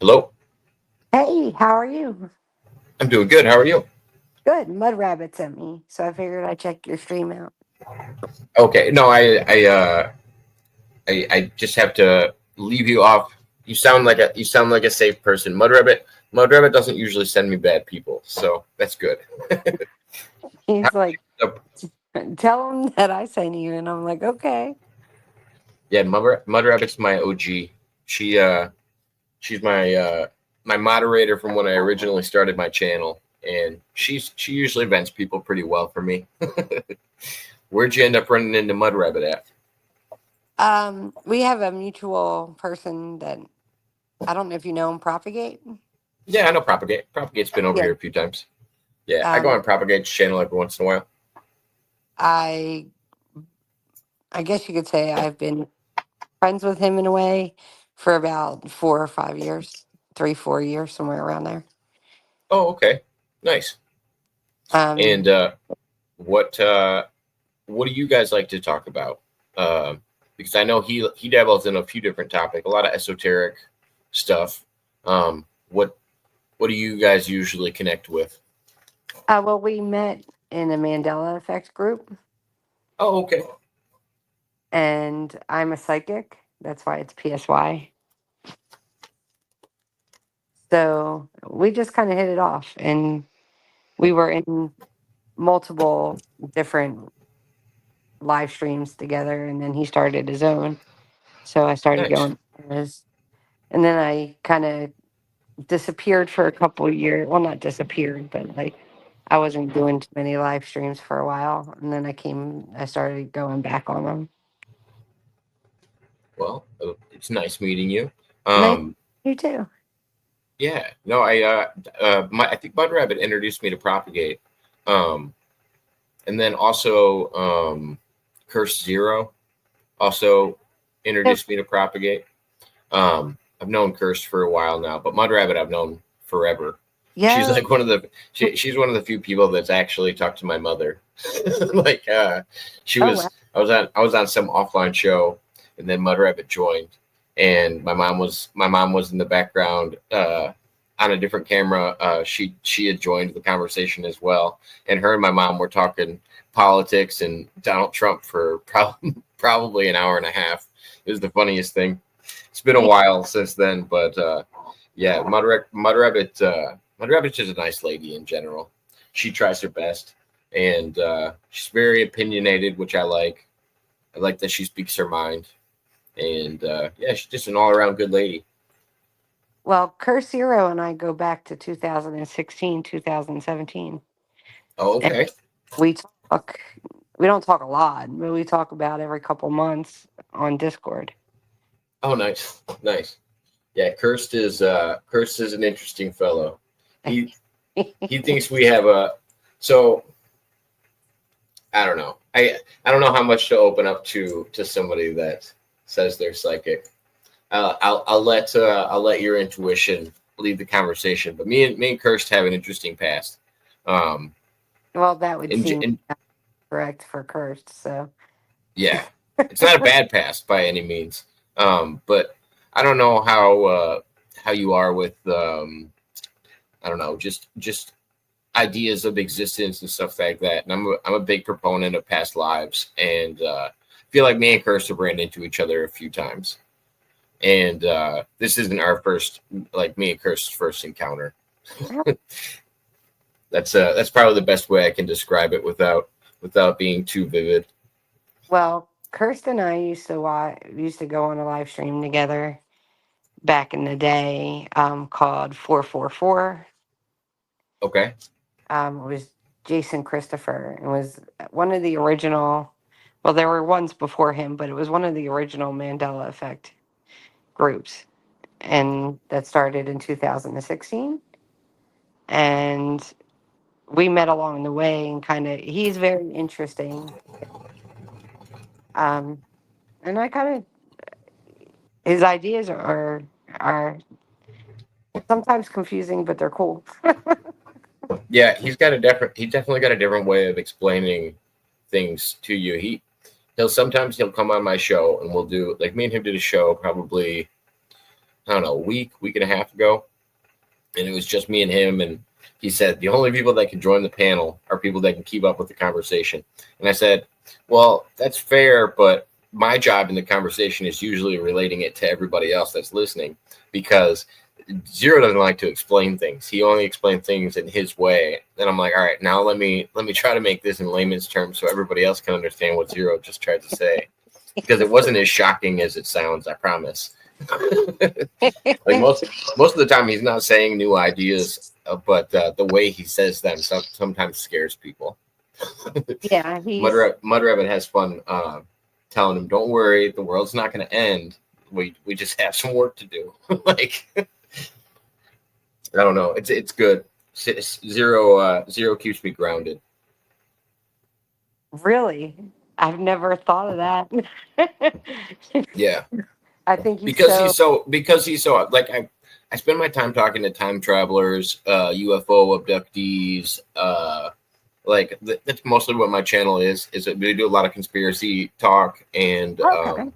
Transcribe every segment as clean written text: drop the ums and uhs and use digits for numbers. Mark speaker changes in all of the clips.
Speaker 1: Hello.
Speaker 2: Hey, how are you?
Speaker 1: I'm doing good. How are you?
Speaker 2: Good. Mud Rabbit sent me, so I figured I'd check your stream out.
Speaker 1: Okay. No, I just have to leave you off. You sound like a safe person. Mud Rabbit doesn't usually send me bad people, so that's good. How-
Speaker 2: He's like,
Speaker 1: uh,
Speaker 2: tell him that I sent you, and I'm like, okay.
Speaker 1: yeah, Mud Rabbit's my OG. She's my moderator from when I originally started my channel, and she usually vents people pretty well for me. Where'd you end up running into Mud Rabbit at?
Speaker 2: We have a mutual person that I don't know if you know him, Propagate.
Speaker 1: Yeah, I know Propagate. Propagate's been over
Speaker 2: Yeah.
Speaker 1: here a few times. Yeah, I go
Speaker 2: Um,
Speaker 1: on Propagate's channel every once in a while.
Speaker 2: I I guess you could say I've been friends with him in a way for about 4 or 5 years, 3, 4 years, somewhere around there.
Speaker 1: Oh, okay, nice. And
Speaker 2: Um,
Speaker 1: what what do you guys like to talk about? Because I know he dabbles in a few different topics, a lot of esoteric stuff. What do you guys usually connect with?
Speaker 2: well, we met in a Mandela Effect group,
Speaker 1: Oh, okay,
Speaker 2: and I'm a psychic. That's why it's PSY. So we just kind of hit it off, and we were in multiple different live streams together. And then he started his own, so I started
Speaker 1: nice.
Speaker 2: going to his, and then I kind of disappeared for a couple of years. Well, not disappeared, but like I wasn't doing too many live streams for a while, and then I started going back on them.
Speaker 1: Well, it's nice meeting you.
Speaker 2: Nice,
Speaker 1: Um,
Speaker 2: you too.
Speaker 1: yeah, no, I think Bud Rabbit introduced me to Propagate, um, and then also Curse Zero also
Speaker 2: Yep.
Speaker 1: introduced me to Propagate. I've known Curse for a while now, but Mud Rabbit I've known forever. She's
Speaker 2: Yeah.
Speaker 1: like she's one of the few people that's actually talked to my mother. like she
Speaker 2: Oh wow.
Speaker 1: was I was on some offline show, and then Mud Rabbit joined, and my mom was in the background on a different camera. She had joined the conversation as well, and her and my mom were talking politics and Donald Trump for probably an hour and a half. It was the funniest thing. It's been a while since then, but yeah, Mud Rabbit's just a nice lady in general. She tries her best, and she's very opinionated, which I like. I like that she speaks her mind, and yeah, she's just an all around good lady.
Speaker 2: Well, Curse Zero and I go back to 2016, 2017.
Speaker 1: Oh,
Speaker 2: And
Speaker 1: okay.
Speaker 2: we talk, we don't talk a lot, but we talk about every couple months on Discord.
Speaker 1: Oh, nice, nice. Yeah, Cursed is an interesting fellow. He he thinks we have a so I don't know. I don't know how much to open up to somebody that says they're psychic. I'll let your intuition lead the conversation. But me and Kirst have an interesting past. Um,
Speaker 2: Well, that would seem
Speaker 1: and
Speaker 2: correct for Cursed. So,
Speaker 1: yeah, it's not a bad past by any means. But I don't know how you are with I don't know just ideas of existence and stuff like that. And I'm a big proponent of past lives, and feel like me and Kirst have ran into each other a few times. And this isn't our first, like me and Kirst's first encounter. That's probably the best way I can describe it without being too vivid.
Speaker 2: well, Cursed and I used to go on a live stream together back in the day, called 444.
Speaker 1: Okay.
Speaker 2: It was Jason Christopher. It was one of the original. Well, there were ones before him, but it was one of the original Mandela Effect groups, and that started in 2016. And we met along the way, and kind of he's very interesting. Um, and I kind of his ideas are sometimes confusing, but they're cool.
Speaker 1: Yeah, he definitely got a different way of explaining things to you. he'll come on my show and we'll do like me and him did a show probably I don't know week and a half ago, and it was just me and him. And he said the only people that can join the panel are people that can keep up with the conversation. And I said, well, that's fair, but my job in the conversation is usually relating it to everybody else that's listening, because Zero doesn't like to explain things. He only explains things in his way. And I'm like, all right, now let me try to make this in layman's terms so everybody else can understand what Zero just tried to say, because it wasn't as shocking as it sounds, I promise. Like most of the time he's not saying new ideas, but the way he says them sometimes scares people.
Speaker 2: Yeah,
Speaker 1: Mud Rabbit has fun telling him, don't worry, the world's not going to end. We just have some work to do. Like, I don't know, it's good. Zero keeps me grounded.
Speaker 2: really. I've never thought of that.
Speaker 1: Yeah,
Speaker 2: I think he's so.
Speaker 1: because he's so like I spend my time talking to time travelers, UFO abductees, like that's mostly what my channel is that we do a lot of conspiracy talk, and
Speaker 2: Okay.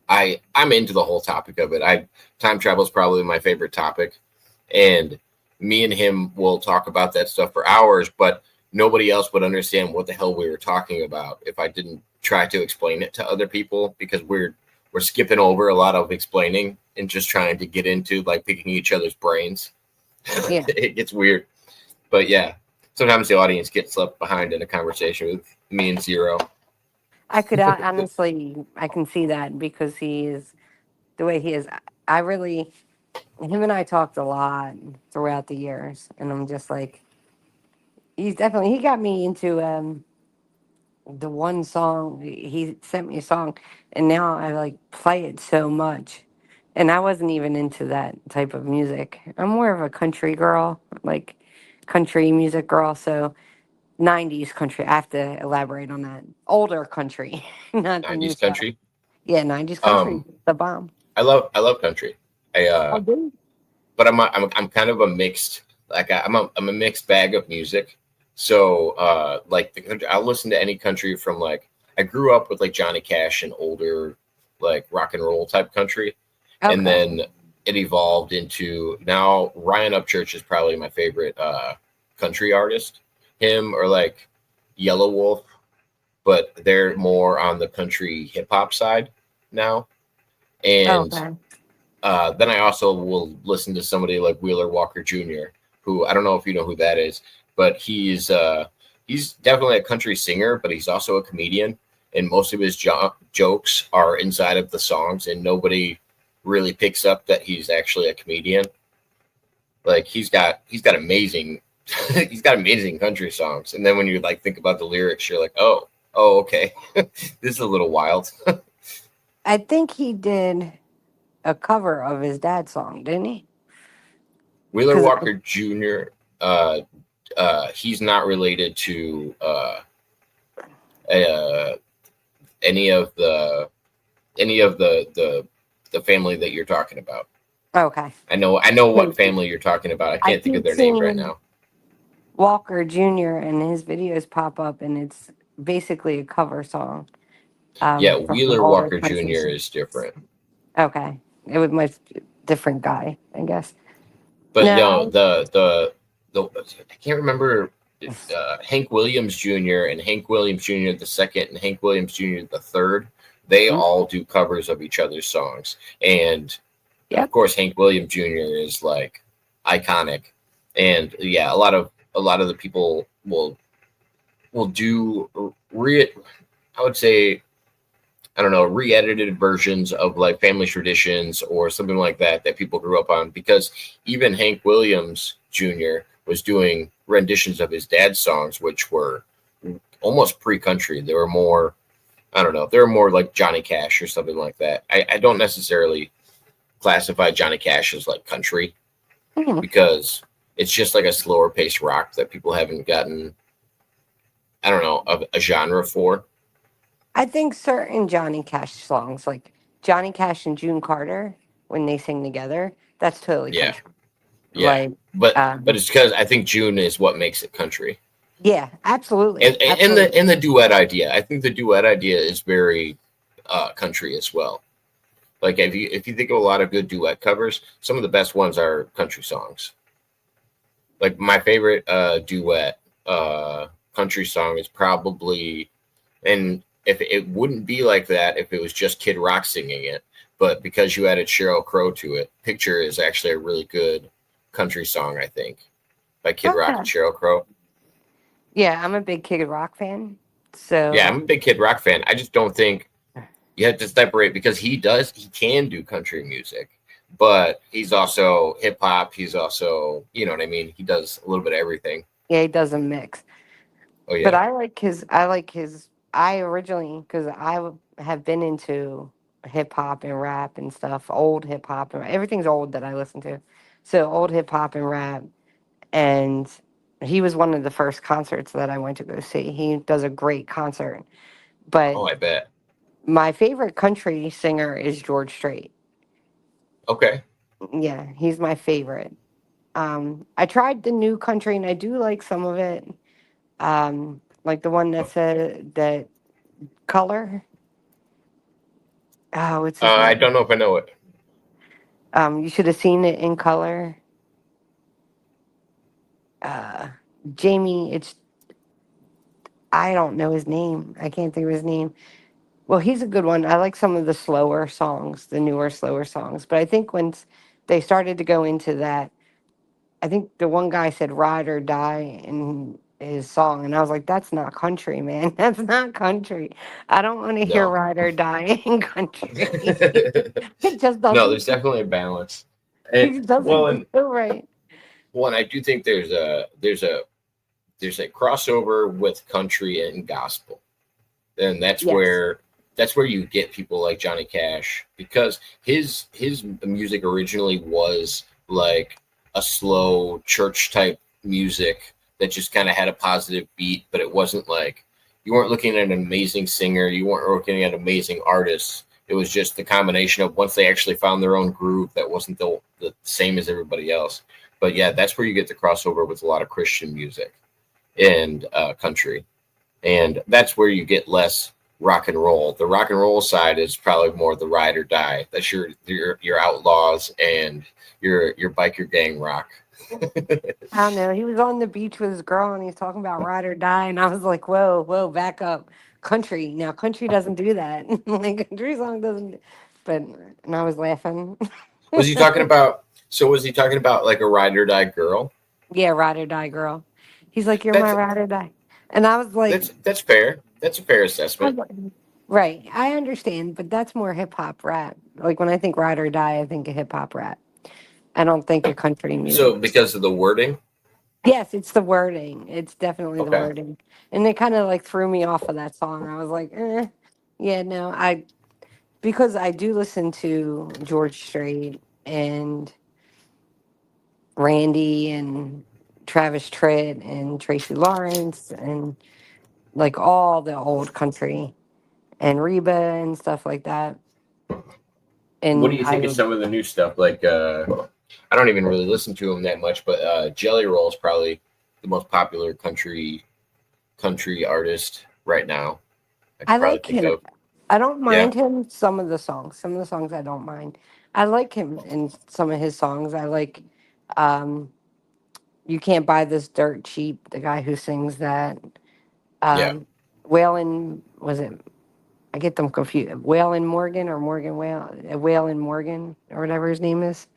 Speaker 1: I'm into the whole topic of it. Time travel is probably my favorite topic, and me and him will talk about that stuff for hours, but nobody else would understand what the hell we were talking about if I didn't try to explain it to other people, because we're skipping over a lot of explaining and just trying to get into like picking each other's brains.
Speaker 2: Yeah.
Speaker 1: It gets weird. But yeah, sometimes the audience gets left behind in a conversation with me and Zero.
Speaker 2: I could honestly, I can see that because he is the way he is. I really, him and I talked a lot throughout the years, and I'm just like, he got me into the one song. He sent me a song, and now I like play it so much. And I wasn't even into that type of music. I'm more of a country girl, like country music girl. So 90s country. I have to elaborate on that. Older country, not the new
Speaker 1: 90s
Speaker 2: stuff.
Speaker 1: country.
Speaker 2: Yeah, 90s country,
Speaker 1: Um,
Speaker 2: the bomb.
Speaker 1: I love country. I
Speaker 2: Oh, dude.
Speaker 1: but I'm kind of a mixed, like I'm a mixed bag of music. So like the country, I'll listen to any country from like I grew up with like Johnny Cash and older like rock and roll type country, and
Speaker 2: Okay.
Speaker 1: then it evolved into now Ryan Upchurch is probably my favorite country artist. Him or like Yellow Wolf, but they're more on the country hip hop side now. And
Speaker 2: Okay.
Speaker 1: then I also will listen to somebody like Wheeler Walker Jr., who I don't know if you know who that is, but he's definitely a country singer, but he's also a comedian, and most of his jokes are inside of the songs, and nobody really picks up that he's actually a comedian. Like he's got amazing he's got amazing country songs, and then when you like think about the lyrics, you're like, oh okay, this is a little wild.
Speaker 2: I think he did a cover of his dad's song, didn't he?
Speaker 1: Wheeler
Speaker 2: Because
Speaker 1: Walker Jr. He's not related to uh, any of the family that you're talking about.
Speaker 2: okay,
Speaker 1: I know what
Speaker 2: 'cause
Speaker 1: family you're talking about. I
Speaker 2: I
Speaker 1: can't think of
Speaker 2: keep
Speaker 1: their names right
Speaker 2: seeing
Speaker 1: now.
Speaker 2: Walker Jr. and his videos pop up, and it's basically a cover song
Speaker 1: Yeah,
Speaker 2: from an
Speaker 1: Wheeler
Speaker 2: older
Speaker 1: Walker
Speaker 2: country
Speaker 1: Jr.
Speaker 2: singer.
Speaker 1: is different,
Speaker 2: Okay, it was my different guy, I guess.
Speaker 1: but no,
Speaker 2: No,
Speaker 1: the I can't remember. Hank Williams Jr. and Hank Williams Jr. the second and Hank Williams Jr. the third, they
Speaker 2: I.
Speaker 1: all do covers of each other's songs. And of
Speaker 2: Yep.
Speaker 1: course Hank Williams Jr. is like iconic. And yeah, a lot of the people will do I would say I don't know, re-edited versions of like family traditions or something like that people grew up on, because even Hank Williams Jr. was doing renditions of his dad's songs, which were almost pre-country. They were more, I don't know, they were more like Johnny Cash or something like that. I don't necessarily classify Johnny Cash as like country,
Speaker 2: Mhm.
Speaker 1: because it's just like a slower paced rock that people haven't gotten, I don't know, a genre for.
Speaker 2: I think certain Johnny Cash songs, like Johnny Cash and June Carter, when they sing together, that's totally
Speaker 1: Yeah,
Speaker 2: country.
Speaker 1: yeah.
Speaker 2: Like,
Speaker 1: But
Speaker 2: um,
Speaker 1: it's because I think June is what makes it country.
Speaker 2: Yeah, absolutely,
Speaker 1: And
Speaker 2: absolutely.
Speaker 1: the duet idea. I think the duet idea is very country as well. Like if you think of a lot of good duet covers, some of the best ones are country songs. Like my favorite duet country song is probably, and if it wouldn't be like that if it was just Kid Rock singing it, but because you added Sheryl Crow to it, Picture is actually a really good country song, I think, by Kid Rock and
Speaker 2: Okay.
Speaker 1: Sheryl Crow.
Speaker 2: Yeah, I'm a big Kid Rock fan.
Speaker 1: Yeah,
Speaker 2: So
Speaker 1: I'm a big Kid Rock fan. I just don't think you have to separate because he can do country music, but he's also hip hop. He's also, you know what I mean? He does a little bit of everything.
Speaker 2: yeah, he doesn't mix.
Speaker 1: Oh,
Speaker 2: But
Speaker 1: yeah.
Speaker 2: I originally, because have been into hip hop and rap and stuff, old hip hop and everything's old that I listen to. So old hip hop and rap. And he was one of the first concerts that I went to go see. He does a great concert. But
Speaker 1: Oh, I bet.
Speaker 2: my favorite country singer is George Strait.
Speaker 1: Okay.
Speaker 2: Yeah, he's my favorite. I tried the new country and I do like some of it. Like the one that said that color. Oh, what's his
Speaker 1: I
Speaker 2: name?
Speaker 1: don't know if I know it.
Speaker 2: You should have seen it in color. Uh, Jamie, it's I don't know his name. I can't think of his name. Well, he's a good one. I like some of the slower songs, the newer slower songs. But I think once they started to go into that, I think the one guy said "ride or die" in his song, and I was like, "That's not country, man. That's not country. I don't want to hear
Speaker 1: No.
Speaker 2: "ride or die" in country. It just
Speaker 1: No,
Speaker 2: doesn't.
Speaker 1: there's definitely a balance.
Speaker 2: It doesn't
Speaker 1: And
Speaker 2: feel right.
Speaker 1: I do think there's a crossover with country and gospel, and
Speaker 2: Yes.
Speaker 1: that's where you get people like Johnny Cash because his music originally was like a slow church type music that just kind of had a positive beat, but it wasn't like you weren't looking at an amazing singer, you weren't looking at amazing artists. It was just the combination of once they actually found their own groove that wasn't the same as everybody else. But yeah, that's where you get the crossover with a lot of Christian music and country, and that's where you get less rock and roll. The rock and roll side is probably more the ride or die. That's your outlaws and your biker gang rock.
Speaker 2: I don't know. He was on the beach with his girl and he's talking about ride or die. And I was like, whoa, whoa, back up. Country. Now, country doesn't do that. Like, country song doesn't. But, and I was laughing.
Speaker 1: Was he talking about? So was he talking about like a ride or die girl?
Speaker 2: Yeah, ride or die girl. He's like, you're my
Speaker 1: That's
Speaker 2: ride or die. And I was like,
Speaker 1: that's fair. That's a fair
Speaker 2: I
Speaker 1: assessment.
Speaker 2: was like, right. I understand, but that's more hip hop rap. Like, when I think ride or die, I think of hip hop rap. I don't think of country music.
Speaker 1: So because of the wording,
Speaker 2: Yes, it's the wording. It's definitely the
Speaker 1: okay.
Speaker 2: wording. And it kind of like threw me off of that song. I was like, yeah, no, because I do listen to George Strait and Randy and Travis Tritt and Tracy Lawrence and like all the old country and Reba and stuff like that.
Speaker 1: What do
Speaker 2: And
Speaker 1: you think of some of the new stuff? Like, I don't even really listen to him that much, but Jelly Roll is probably the most popular country artist right now. I
Speaker 2: I
Speaker 1: could probably
Speaker 2: like
Speaker 1: think
Speaker 2: him.
Speaker 1: of.
Speaker 2: I don't
Speaker 1: Yeah,
Speaker 2: mind him some of the songs. Some of the songs I don't mind. I like him in some of his songs. I like um You Can't Buy This Dirt Cheap, the guy who sings that.
Speaker 1: yeah.
Speaker 2: Waylon was it I get them confused. Waylon Morgan or Waylon Morgan or whatever his name is.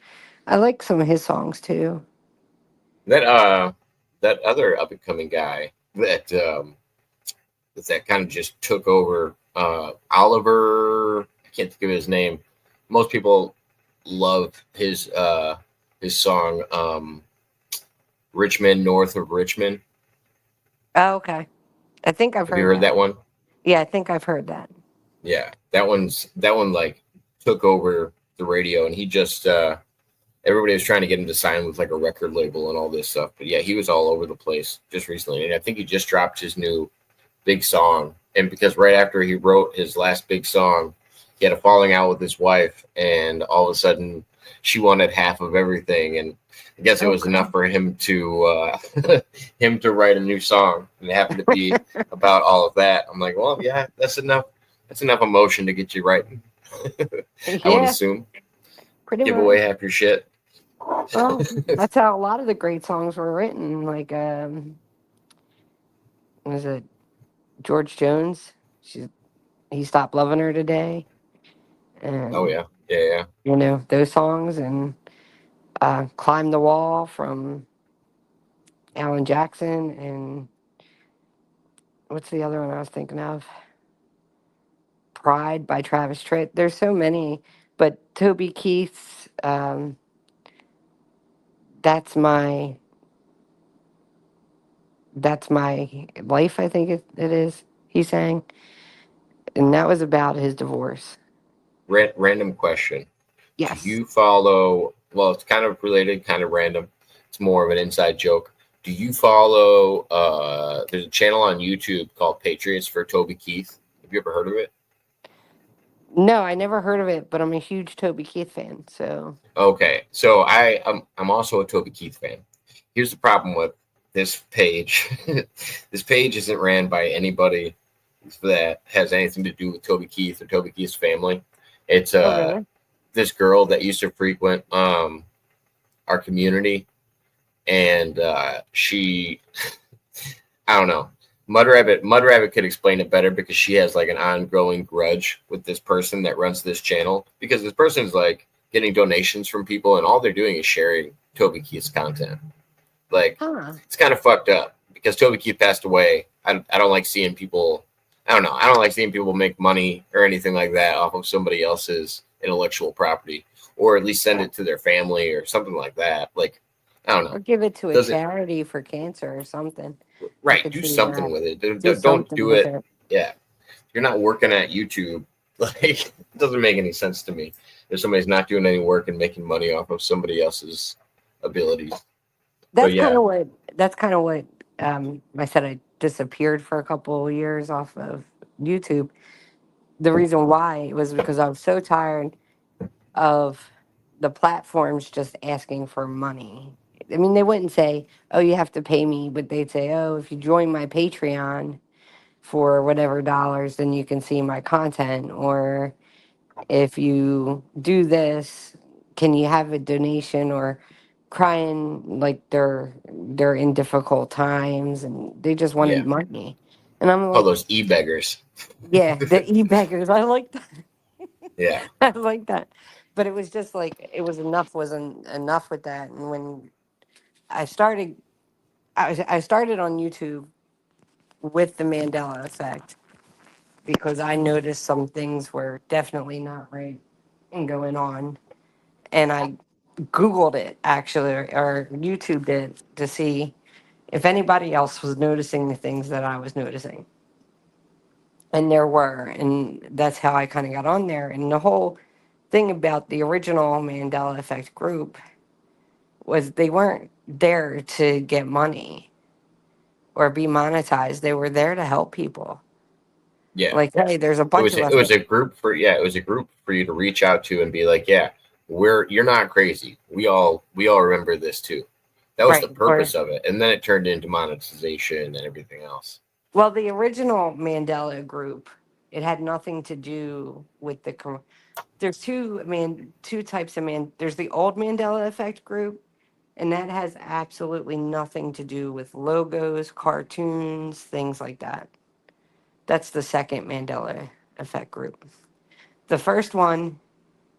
Speaker 2: I like some of his songs too.
Speaker 1: That that other up and coming guy that kind of just took over. Oliver, I can't think of his name. Most people love his song Richmond, North of Richmond.
Speaker 2: Oh, okay. I think I've
Speaker 1: Have you
Speaker 2: heard
Speaker 1: heard
Speaker 2: that.
Speaker 1: that one?
Speaker 2: Yeah, I think I've heard that.
Speaker 1: Yeah, that one like took over the radio, and he just everybody was trying to get him to sign with like a record label and all this stuff. But yeah, he was all over the place just recently, and I think he just dropped his new big song. And because right after he wrote his last big song, he had a falling out with his wife, and all of a sudden she wanted half of everything, and I guess it was
Speaker 2: Okay.
Speaker 1: enough for him to him to write a new song, and it happened to be about all of that. I'm like, well, yeah, that's enough. That's enough emotion to get you writing. I would
Speaker 2: Yeah,
Speaker 1: assume.
Speaker 2: pretty
Speaker 1: Give
Speaker 2: much.
Speaker 1: away half your shit.
Speaker 2: Well, that's how a lot of the great songs were written. Like, was it George Jones? She's he stopped loving her today,
Speaker 1: Oh
Speaker 2: and
Speaker 1: yeah, yeah, yeah.
Speaker 2: those songs, and "Climb the Wall" from Alan Jackson, and what's the other one I was thinking of? "Pride" by Travis Tritt. There's so many, but Toby Keith's "That's My That's My Life," I think it is. He sang, and that was about his divorce.
Speaker 1: Random question. Do
Speaker 2: Yes.
Speaker 1: you follow? Well, it's kind of related, kind of random. It's more of an inside joke. Do you follow? There's a channel on YouTube called Patriots for Toby Keith. Have you ever heard of it?
Speaker 2: No, I never heard of it, but I'm a huge Toby Keith fan. So,
Speaker 1: Okay, so I'm also a Toby Keith fan. Here's the problem with this page. This page isn't ran by anybody that has anything to do with Toby Keith or Toby Keith's family. It's
Speaker 2: oh really?
Speaker 1: this girl that used to frequent our community, and she I don't know. Mud Rabbit could explain it better because she has like an ongoing grudge with this person that runs this channel because this person is like getting donations from people and all they're doing is sharing Toby Keith's content. Like
Speaker 2: Huh?
Speaker 1: it's kind of fucked up because Toby Keith passed away. I don't like seeing people. I don't know. I don't like seeing people make money or anything like that off of somebody else's intellectual property, or at least send it to their family or something like that. Like I don't
Speaker 2: Or
Speaker 1: know.
Speaker 2: give it to a
Speaker 1: Doesn't
Speaker 2: charity for cancer or something. I
Speaker 1: right?
Speaker 2: could
Speaker 1: Do
Speaker 2: see
Speaker 1: something
Speaker 2: that.
Speaker 1: with it.
Speaker 2: Do
Speaker 1: Don't
Speaker 2: something
Speaker 1: do
Speaker 2: with
Speaker 1: it.
Speaker 2: it.
Speaker 1: Yeah, you're not working at YouTube. Like it doesn't make any sense to me. If somebody's not doing any work and making money off of somebody else's abilities. But
Speaker 2: That's kind
Speaker 1: yeah,
Speaker 2: of what. That's kind of what. I said I disappeared for a couple of years off of YouTube. The reason why was because I was so tired of the platforms just asking for money. I mean, they wouldn't say, "Oh, you have to pay me," but they'd say, "Oh, if you join my Patreon for whatever dollars, then you can see my content," or if you do this, can you have a donation, or crying like they're in difficult times and they just
Speaker 1: yeah.
Speaker 2: wanted money. And I'm
Speaker 1: Call
Speaker 2: like,
Speaker 1: those e-beggars.
Speaker 2: yeah, the e-beggars. I like that.
Speaker 1: Yeah,
Speaker 2: I like that. But it was just like it was enough wasn't enough with that. And when I started I started on YouTube with the Mandela effect because I noticed some things were definitely not right and going on. And I Googled it actually, or YouTubed it to see if anybody else was noticing the things that I was noticing. And there were. And that's how I kind of got on there. And the whole thing about the original Mandela Effect group was they weren't there to get money or be monetized. They were there to help people.
Speaker 1: yeah.
Speaker 2: Like, hey, there's a bunch of
Speaker 1: It
Speaker 2: us.
Speaker 1: was a group for it was a group for you to reach out to and be like, yeah, you're not crazy. We all remember this too. That was the
Speaker 2: Right. Or,
Speaker 1: purpose of it, and then it turned into monetization and everything else.
Speaker 2: well, the original Mandela group, it had nothing to do with there's two types of there's the old Mandela effect group, and that has absolutely nothing to do with logos, cartoons, things like that. That's the second Mandela effect group. The first one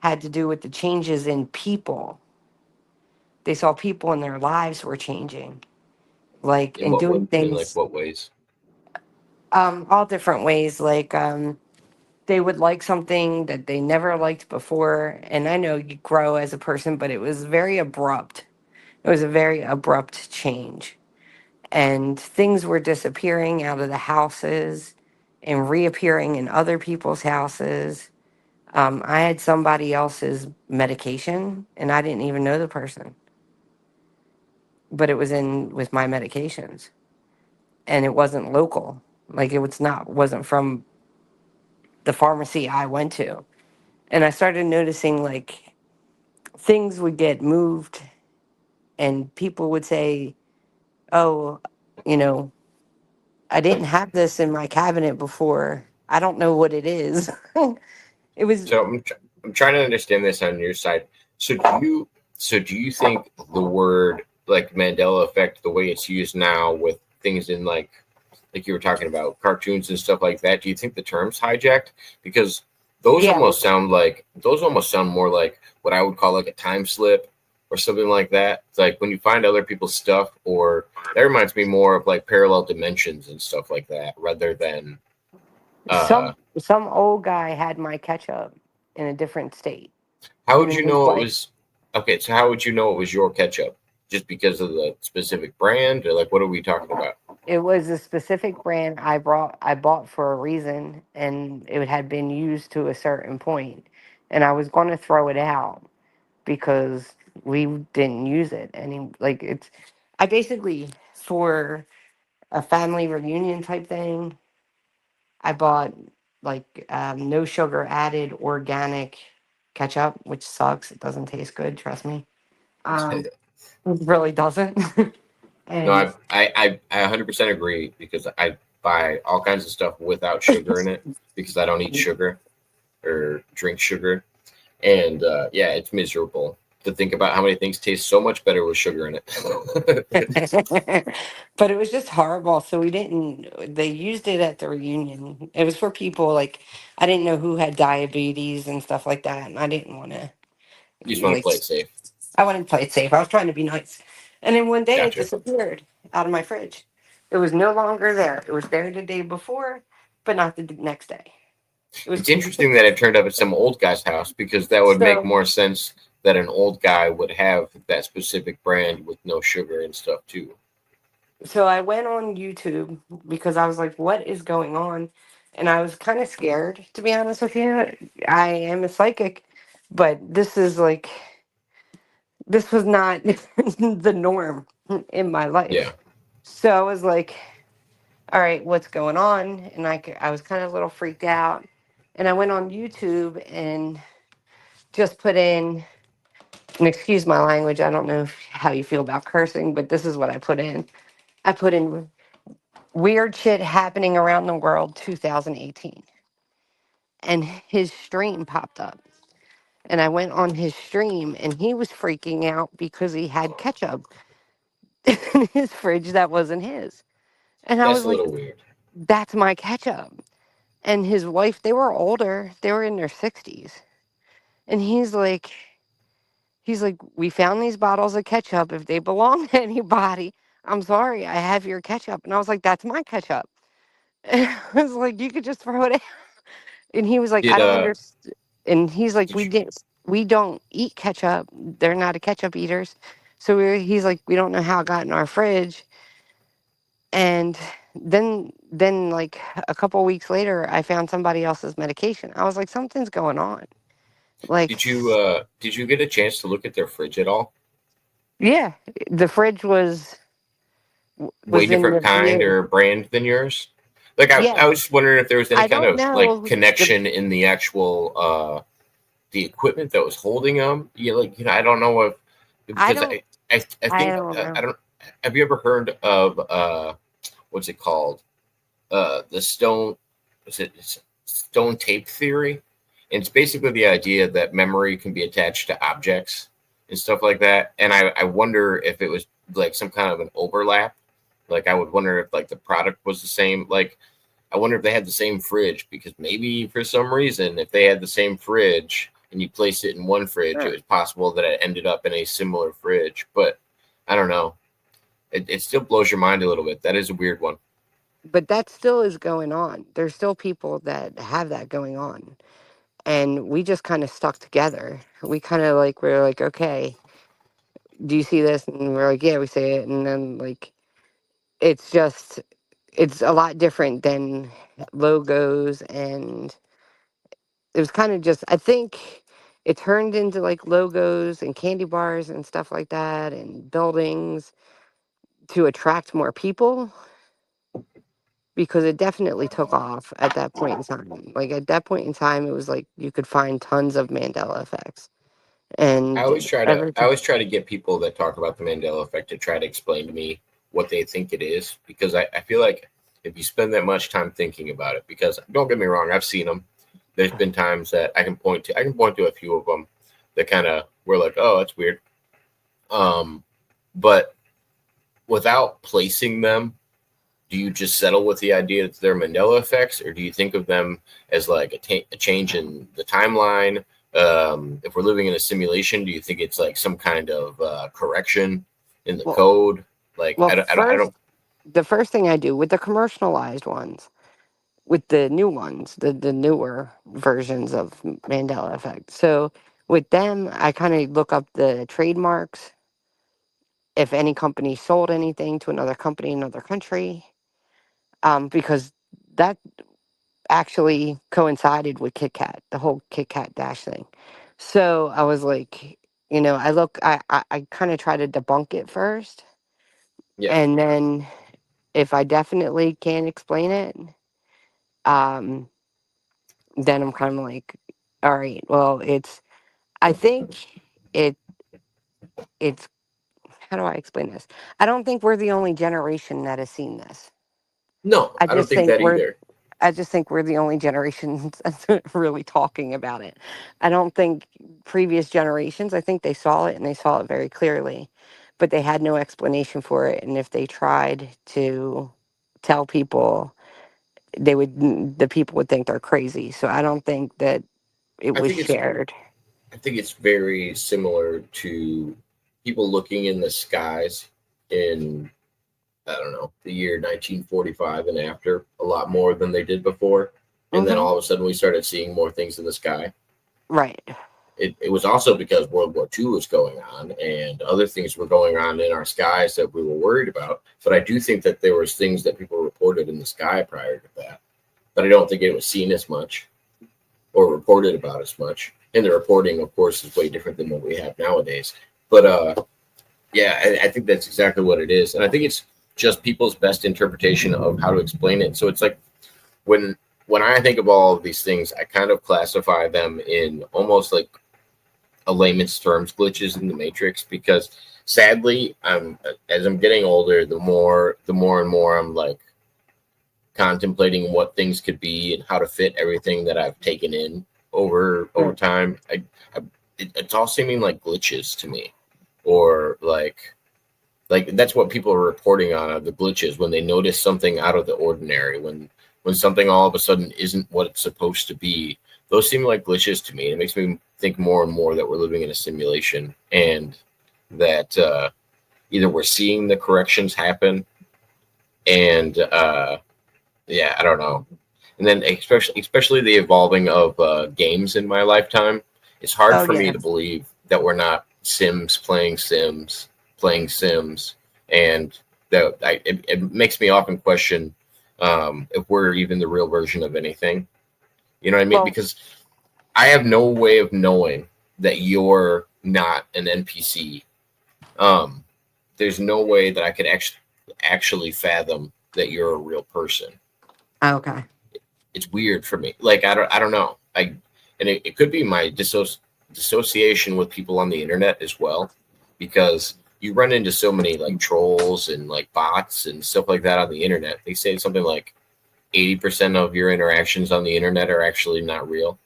Speaker 2: had to do with the changes in people. They saw people in their lives were changing, like
Speaker 1: In
Speaker 2: and
Speaker 1: what way?
Speaker 2: doing
Speaker 1: In like
Speaker 2: things
Speaker 1: what ways?
Speaker 2: all different ways. Like they would like something that they never liked before, and I know you grow as a person, but it was very abrupt. It was a very abrupt change. And things were disappearing out of the houses and reappearing in other people's houses. I had somebody else's medication and I didn't even know the person, but it was in with my medications and it wasn't local. Like it was not, wasn't from the pharmacy I went to. And I started noticing like things would get moved and people would say, "Oh, you know, I didn't have this in my cabinet before. I don't know what it is." It was
Speaker 1: So I'm trying to understand this on your side. So do you think the word like Mandela effect, the way it's used now with things in like you were talking about cartoons and stuff like that, do you think the term's hijacked? Because
Speaker 2: yeah.
Speaker 1: those almost sound more like what I would call like a time slip or something like that. It's like when you find other people's stuff, or that reminds me more of like parallel dimensions and stuff like that, rather than uh
Speaker 2: Some old guy had my ketchup in a different state,
Speaker 1: how
Speaker 2: and
Speaker 1: would
Speaker 2: it
Speaker 1: you
Speaker 2: was
Speaker 1: know it
Speaker 2: like
Speaker 1: was okay? So how would you know it was your ketchup? Just because of the specific brand, or like what are we talking about?
Speaker 2: it was a specific brand I bought for a reason, and it had been used to a certain point, and I was going to throw it out because we didn't use it any like it's I basically for a family reunion type thing I bought like no sugar added organic ketchup, which sucks. It doesn't taste good, trust me. It really doesn't.
Speaker 1: No,
Speaker 2: And
Speaker 1: I 100% agree because I buy all kinds of stuff without sugar in it because I don't eat sugar or drink sugar, and yeah, it's miserable to think about how many things taste so much better with sugar in it.
Speaker 2: but it was just horrible. So we didn't. They used it at the reunion. It was for people like I didn't know who had diabetes and stuff like that, and I didn't want to
Speaker 1: You just want to
Speaker 2: like.
Speaker 1: play it safe.
Speaker 2: I wanted to play it safe. I was trying to be nice, and then one day it
Speaker 1: Gotcha.
Speaker 2: disappeared out of my fridge. It was no longer there. It was there the day before, but not the next day. It was
Speaker 1: It's interesting that it turned up at some old guy's house because that would make
Speaker 2: so.
Speaker 1: more sense that an old guy would have that specific brand with no sugar and stuff too.
Speaker 2: So I went on YouTube because I was like, what is going on? And I was kind of scared, to be honest with you. I am a psychic, but this was not the norm in my
Speaker 1: Yeah.
Speaker 2: life. So I was like, all right, what's going on? And I was kind of a little freaked out. And I went on YouTube and just put in, and excuse my language, I don't know how you feel about cursing, but this is what I put in. I put in weird shit happening around the world 2018, and his stream popped up, and I went on his stream and he was freaking out because he had ketchup in his fridge that wasn't his, and I
Speaker 1: That's
Speaker 2: was
Speaker 1: a
Speaker 2: like,
Speaker 1: little weird.
Speaker 2: that's my ketchup. And his wife, they were older, they were in their 60s, and he's like, we found these bottles of ketchup. If they belong to anybody, I'm sorry, I have your ketchup. And I was like, that's my ketchup. And I was like, you could just throw it. And he was like, I
Speaker 1: Did
Speaker 2: don't understand. And he's like,
Speaker 1: did you
Speaker 2: we don't eat ketchup. They're not a ketchup eaters. So he's like, we don't know how it got in our fridge. And then like a couple weeks later, I found somebody else's medication. I was like, something's going on. Like,
Speaker 1: did you get a chance to look at their fridge at all?
Speaker 2: yeah, the fridge
Speaker 1: Way
Speaker 2: was in
Speaker 1: different kind
Speaker 2: review.
Speaker 1: or brand than yours? Like
Speaker 2: Yeah,
Speaker 1: I was just wondering if there was any
Speaker 2: I
Speaker 1: kind
Speaker 2: don't
Speaker 1: of like
Speaker 2: know the.
Speaker 1: connection in the actual the equipment that was holding them. I don't know if
Speaker 2: I
Speaker 1: because
Speaker 2: don't.
Speaker 1: I
Speaker 2: I
Speaker 1: think
Speaker 2: don't know.
Speaker 1: I don't. Have you ever heard of what's it called? The stone is it it's stone tape theory? And it's basically the idea that memory can be attached to objects and stuff like that. And I wonder if it was like some kind of an overlap. Like I would wonder if like the product was the same. Like I wonder if they had the same fridge because maybe for some reason, if they had the same fridge and you placed it in one fridge, it
Speaker 2: Sure.
Speaker 1: was possible that it ended up in a similar fridge. But I don't know. It still blows your mind a little bit. That is a weird one.
Speaker 2: But that still is going on. There's still people that have that going on. And we just kind of stuck together. We kind of like, we're like, okay, do you see this? And we're like, yeah, we see it. And then like, it's just, it's a lot different than logos. And it was kind of just, I think it turned into like logos and candy bars and stuff like that and buildings to attract more people because it definitely took off at that point in time. Like at that point in time, it was like you could find tons of Mandela effects. And every
Speaker 1: I always try to get people that talk about the Mandela effect to try to explain to me what they think it is, because I feel like if you spend that much time thinking about it, because don't get me wrong, I've seen them. There's been times that I can point to a few of them that kind of were like, oh, that's weird. Um, but without placing them, do you just settle with the idea that they're Mandela effects, or do you think of them as like a change in the timeline? If we're living in a simulation, do you think it's like some kind of correction in the
Speaker 2: well,
Speaker 1: code? Like,
Speaker 2: well,
Speaker 1: I
Speaker 2: first
Speaker 1: don't.
Speaker 2: the first thing I do with the commercialized ones, with the new ones, the newer versions of Mandela effect. So with them, I kind of look up the trademarks, if any company sold anything to another company in another country, because that actually coincided with Kit Kat, the whole Kit Kat Dash thing. So I was like, I kind of try to debunk it first,
Speaker 1: Yeah,
Speaker 2: and then if I definitely can't explain it, um, then I'm kind of like, all right, well, I think it, it's, how do I explain this? I don't think we're the only generation that has seen this.
Speaker 1: no,
Speaker 2: I
Speaker 1: I don't
Speaker 2: just
Speaker 1: think
Speaker 2: think
Speaker 1: that
Speaker 2: we're
Speaker 1: either.
Speaker 2: I just think we're the only generation that's really talking about it. I don't think previous generations, I think they saw it and they saw it very clearly, but they had no explanation for it. And if they tried to tell people, the people would think they're crazy. So I don't think that it
Speaker 1: I
Speaker 2: was
Speaker 1: think it's
Speaker 2: shared.
Speaker 1: I think it's very similar to people looking in the skies in, I don't know, the year 1945 and after a lot more than they did before. And then
Speaker 2: Hmm.
Speaker 1: all of a sudden we started seeing more things in the sky.
Speaker 2: Right.
Speaker 1: It was also because World War II was going on and other things were going on in our skies that we were worried about. But I do think that there was things that people reported in the sky prior to that. But I don't think it was seen as much or reported about as much. And the reporting, of course, is way different than what we have nowadays. But yeah, I think that's exactly what it is. And I think it's just people's best interpretation of how to explain it. So it's like when when I think of all of these things, I kind of classify them in almost like a layman's terms glitches in the matrix, because sadly, as I'm getting older, the more and more I'm like contemplating what things could be and how to fit everything that I've taken in over
Speaker 2: Right.
Speaker 1: time. It's all seeming like glitches to me, or like that's what people are reporting on, are the glitches when they notice something out of the ordinary, when something all of a sudden isn't what it's supposed to be. Those seem like glitches to me. It makes me think more and more that we're living in a simulation, and that either we're seeing the corrections happen, and yeah, I don't know. And then especially the evolving of games in my lifetime, it's hard
Speaker 2: Oh,
Speaker 1: for me
Speaker 2: yeah.
Speaker 1: to believe that we're not Sims playing Sims, and it makes me often question if we're even the real version of anything. You know what I mean?
Speaker 2: Well,
Speaker 1: Because I have no way of knowing that you're not an NPC. Um, there's no way that I could actually fathom that you're a real person.
Speaker 2: okay.
Speaker 1: It's weird for me. Like I don't know. And it could be my dissociation with people on the internet as well, because you run into so many like trolls and like bots and stuff like that on the internet. They say something like 80% of your interactions on the internet are actually not real.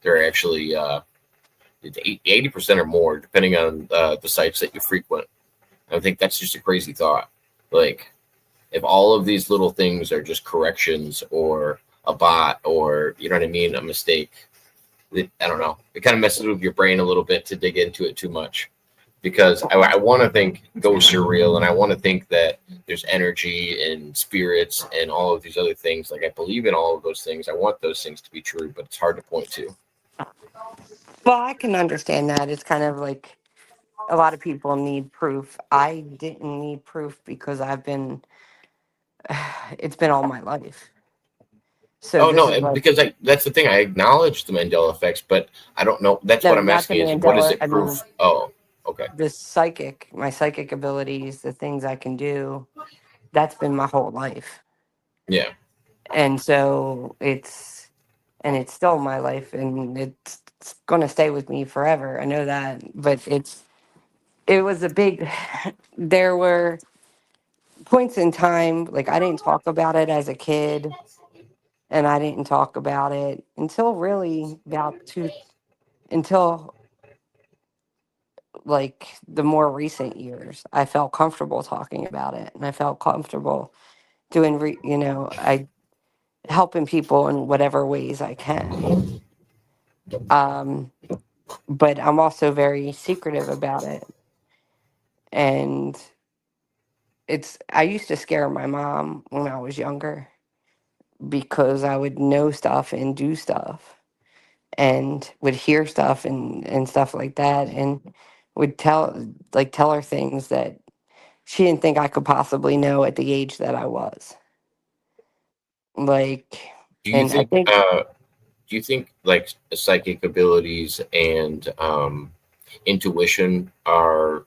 Speaker 1: They're actually 80% or more, depending on the sites that you frequent. I think that's just a crazy thought. Like, if all of these little things are just corrections or a bot, or you know what I mean, a mistake, I don't know. It kind of messes with your brain a little bit to dig into it too much, because I want to think ghosts are real, and I want to think that there's energy and spirits and all of these other things. Like, I believe in all of those things. I want those things to be true, but it's hard to point to.
Speaker 2: Well, I can understand that. It's kind of like a lot of people need proof. I didn't need proof because it's been all my life. So
Speaker 1: Oh
Speaker 2: this
Speaker 1: no,
Speaker 2: is like,
Speaker 1: because that's the thing. I acknowledge the Mandela effects, but I don't know. That's what
Speaker 2: no,
Speaker 1: I'm
Speaker 2: not the
Speaker 1: asking is, what is
Speaker 2: Mandela.
Speaker 1: it
Speaker 2: I mean,
Speaker 1: proof? Oh, okay,
Speaker 2: my psychic abilities, the things I can do, that's been my whole life.
Speaker 1: yeah.
Speaker 2: And so it's, and it's still my life, and it's going to stay with me forever. I know that, but it was a big. There were points in time, like I didn't talk about it as a kid, and I didn't talk about it until really until like the more recent years. I felt comfortable talking about it, and I felt comfortable doing, I helping people in whatever ways I can. Um, but I'm also very secretive about it, and I used to scare my mom when I was younger because I would know stuff and do stuff and would hear stuff and stuff like that, and would tell her things that she didn't think I could possibly know at the age that I was. Like,
Speaker 1: Do you
Speaker 2: and I
Speaker 1: think
Speaker 2: think
Speaker 1: like psychic abilities and intuition are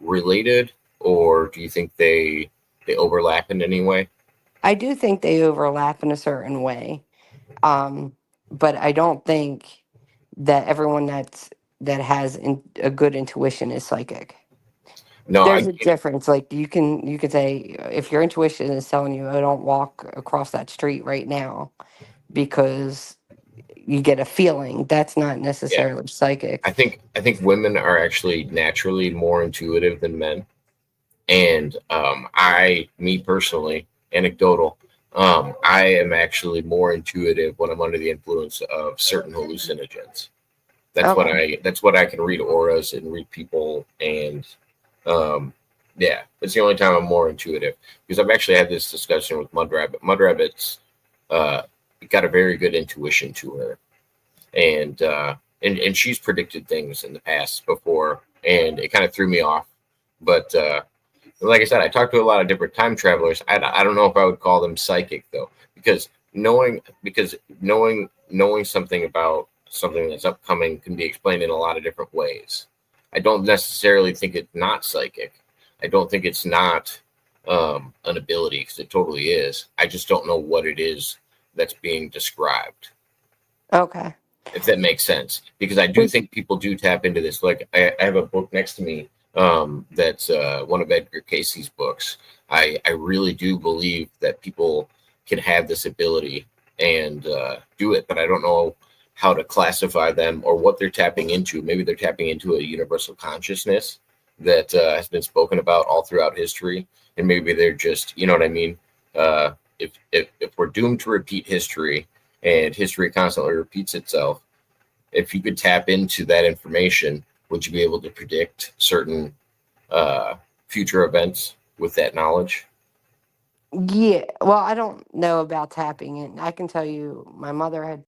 Speaker 1: related, or do you think they overlap in any way?
Speaker 2: I do think they overlap in a certain way. Um, but I don't think that everyone that has a good intuition is psychic.
Speaker 1: No, I
Speaker 2: There's a
Speaker 1: get it.
Speaker 2: difference. Like you can say if your intuition is telling you, "I don't walk across that street right now," because you get a feeling. That's not
Speaker 1: Yeah,
Speaker 2: necessarily psychic.
Speaker 1: I think women are actually naturally more intuitive than men, and me personally, anecdotal, I am actually more intuitive when I'm under the influence of certain hallucinogens.
Speaker 2: Okay.
Speaker 1: That's what I can read auras and read people, and um, yeah, it's the only time I'm more intuitive because I've actually had this discussion with Mud Rabbit. Mud Rabbit's uh, got a very good intuition to her, and and she's predicted things in the past before, and it kind of threw me off. But like I said, I talked to a lot of different time travelers. I don't know if I would call them psychic though, because knowing something about something that's upcoming can be explained in a lot of different ways. I don't necessarily think it's not psychic. I don't think it's not an ability because it totally is. I just don't know what it is that's being described,
Speaker 2: Okay.
Speaker 1: if that makes sense. Because I do
Speaker 2: Would-
Speaker 1: think people do tap into this. Like I have a book next to me that's one of Edgar Casey's books. I really do believe that people can have this ability and do it, but I don't know how to classify them or what they're tapping into. Maybe they're tapping into a universal consciousness that has been spoken about all throughout history, and maybe they're just, you know what I mean. If we're doomed to repeat history, and history constantly repeats itself, if you could tap into that information, would you be able to predict certain uh, future events with that knowledge?
Speaker 2: Yeah. Well, I don't know about tapping it. I can tell you, my mother had